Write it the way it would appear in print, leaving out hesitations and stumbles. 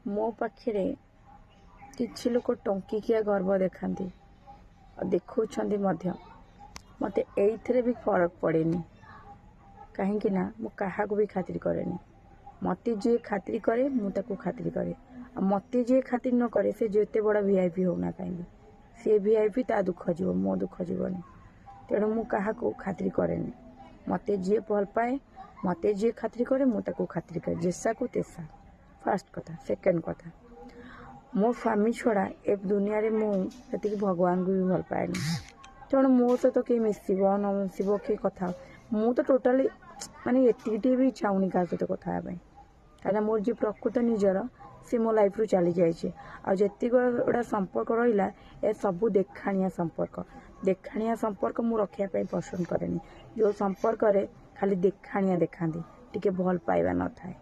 मो पाखे किसी लोक टंकिकिया गर्व देखाती देखौंट मत ये भी फरक पड़ेनी कहीं ना मु क्या भी खातिर करेनी मत जी खातिर करे मुझे खातिर करे मत जी खातिर न करे से जिते बड़ा वीआईपी होना कहीं सी वीआईपी ता दुख जीव मो दुख जीवन तेणु मु क्या खातिर करेनी मत जी भल पाए मत जी खातिर करे मुझे खातिर करे जेसा को तेसा फास्ट कथा सेकेंड कथा मो स्वामी छड़ा ए दुनिया रे मुझे भगवान को भी भल पाएनी तेणु मो सहित किए मिसब न मिसब किए कथा मु तो टोटाली माने एति भी चाहूनी क्या सहित कथा कहीं मोर जी प्रकृत निजर सी मो लाइफ रू चली जाइए आती गुड़ा संपर्क रहा ए सबू देखाणिया संपर्क मु रखापी पसंद कैनि जो संपर्क खाली देखाणिया देखा टी भल पाइबा न थाए।